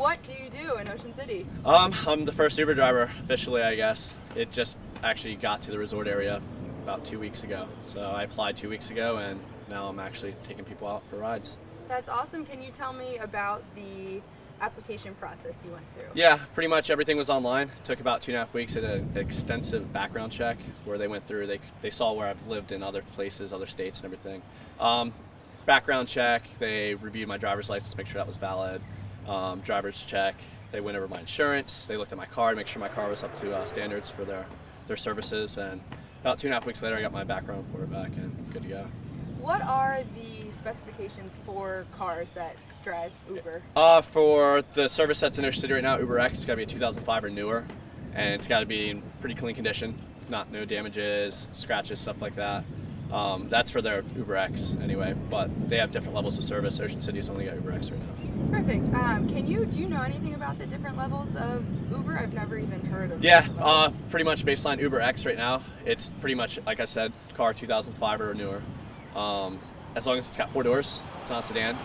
What do you do in Ocean City? I'm the first Uber driver officially, I guess. It just actually got to the resort area about 2 weeks ago. So I applied 2 weeks ago, and now I'm actually taking people out for rides. That's awesome. Can you tell me about the application process you went through? Yeah, pretty much everything was online. It took about 2.5 weeks. It had an extensive background check where they went through, they saw where I've lived in other places, other states and everything. Background check, they reviewed my driver's license, make sure that was valid. Driver's check, they went over my insurance, they looked at my car to make sure my car was up to standards for their services, and about 2.5 weeks later I got my background report back and good to go. What are the specifications for cars that drive Uber? For the service that's in Ocean City right now, Uber X, it's got to be a 2005 or newer, and it's got to be in pretty clean condition, no damages, scratches, stuff like that. That's for their Uber X anyway, but they have different levels of service. Ocean City's only got Uber X right now. Perfect. Do you know anything about the different levels of Uber? I've never even heard of Yeah, pretty much baseline Uber X right now. It's pretty much, like I said, car 2005 or newer. As long as it's got 4 doors, it's not a sedan,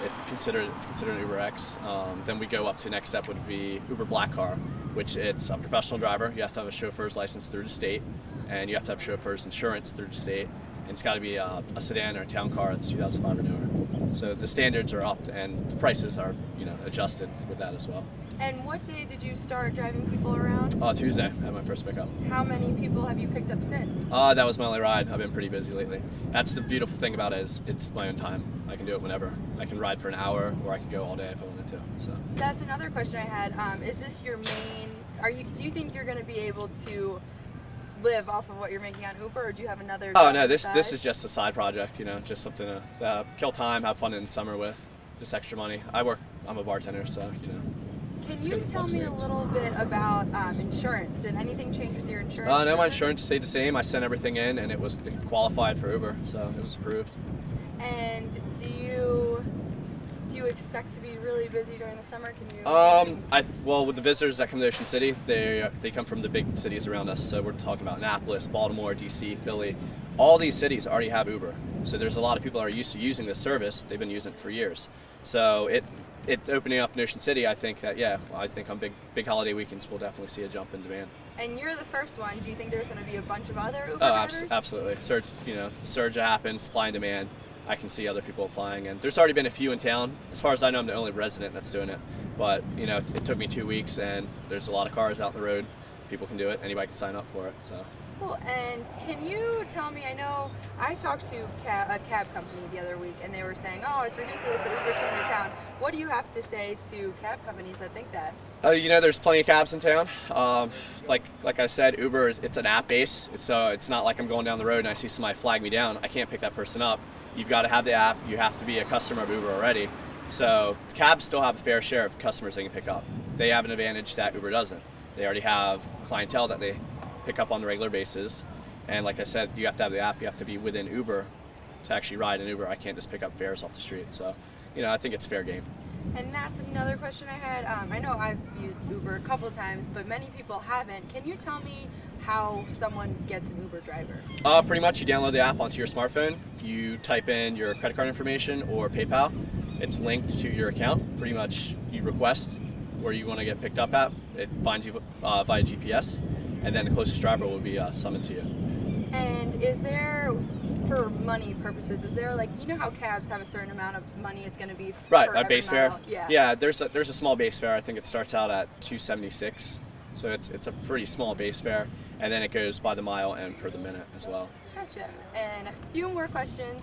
it's considered an Uber X. Then we go up to next step would be Uber Black Car, which it's a professional driver. You have to have a chauffeur's license through the state, and you have to have chauffeur's insurance through the state. And it's got to be a sedan or a town car that's 2005 or newer. So the standards are up, and the prices are adjusted with that as well. And what day did you start driving people around? Tuesday, I had my first pickup. How many people have you picked up since? That was my only ride. I've been pretty busy lately. That's the beautiful thing about it, is it's my own time. I can do it whenever. I can ride for an hour, or I can go all day if I wanted to. So that's another question I had. Is this your main? Do you think you're going to be able to live off of what you're making on Uber, or do you have another? Oh no, this is just a side project. Just something to kill time, have fun in the summer with, just extra money. I'm a bartender, so Can you tell me a little bit about insurance? Did anything change with your insurance? No, my insurance stayed the same. I sent everything in, and it qualified for Uber, so it was approved. And do you expect to be really busy during the summer? Can you? Well, with the visitors that come to Ocean City, they come from the big cities around us. So we're talking about Annapolis, Baltimore, DC, Philly. All these cities already have Uber. So there's a lot of people that are used to using this service. They've been using it for years. So it opening up in Ocean City, I think on big holiday weekends we'll definitely see a jump in demand. And you're the first one. Do you think there's going to be a bunch of other Uber drivers? Absolutely. Surge, the surge happens, supply and demand. I can see other people applying, and there's already been a few in town. As far as I know, I'm the only resident that's doing it. But it took me 2 weeks, and there's a lot of cars out on the road. People can do it. Anybody can sign up for it. So. Cool. And can you tell me? I know I talked to a cab company the other week, and they were saying, "Oh, it's ridiculous that Uber's coming to town." What do you have to say to cab companies that think that? There's plenty of cabs in town. Like I said, Uber it's an app base, so it's not like I'm going down the road and I see somebody flag me down. I can't pick that person up. You've got to have the app. You have to be a customer of Uber already. So cabs still have a fair share of customers they can pick up. They have an advantage that Uber doesn't. They already have clientele that they pick up on a regular basis. And like I said, you have to have the app. You have to be within Uber to actually ride an Uber. I can't just pick up fares off the street. So, I think it's fair game. And that's another question I had. I know I've used Uber a couple times, but many people haven't. Can you tell me how someone gets an Uber driver? Pretty much you download the app onto your smartphone. You type in your credit card information or PayPal. It's linked to your account. Pretty much you request where you want to get picked up at. It finds you via GPS, and then the closest driver will be summoned to you. And is there, for money purposes, is there how cabs have a certain amount of money it's going to be right, for a base fare? Yeah, there's a small base fare. I think it starts out at $2.76, so it's a pretty small base fare, and then it goes by the mile and per the minute as well. Gotcha. And a few more questions.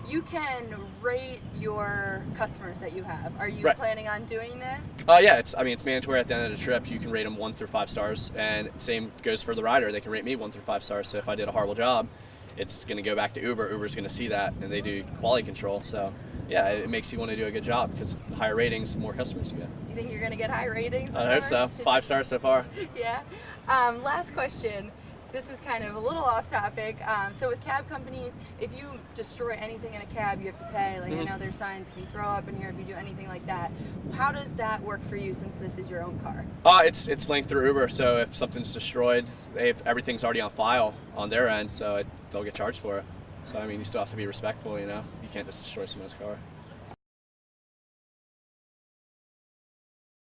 You can rate your customers that you have. Are you planning on doing this? Yeah, it's mandatory at the end of the trip. You can rate them 1 through 5 stars, and same goes for the rider. They can rate me 1 through 5 stars. So if I did a horrible job, it's going to go back to Uber. Uber's going to see that, and they do quality control. So yeah, it makes you want to do a good job because higher ratings, the more customers you get. You think you're going to get high ratings? I hope so. 5 stars so far. Yeah. Last question. This is kind of a little off topic. So with cab companies, if you destroy anything in a cab, you have to pay. I know there's signs if you throw up in here, if you do anything like that. How does that work for you since this is your own car? It's linked through Uber. So if something's destroyed, everything's already on file on their end, so they'll get charged for it. So you still have to be respectful. You can't just destroy someone's car.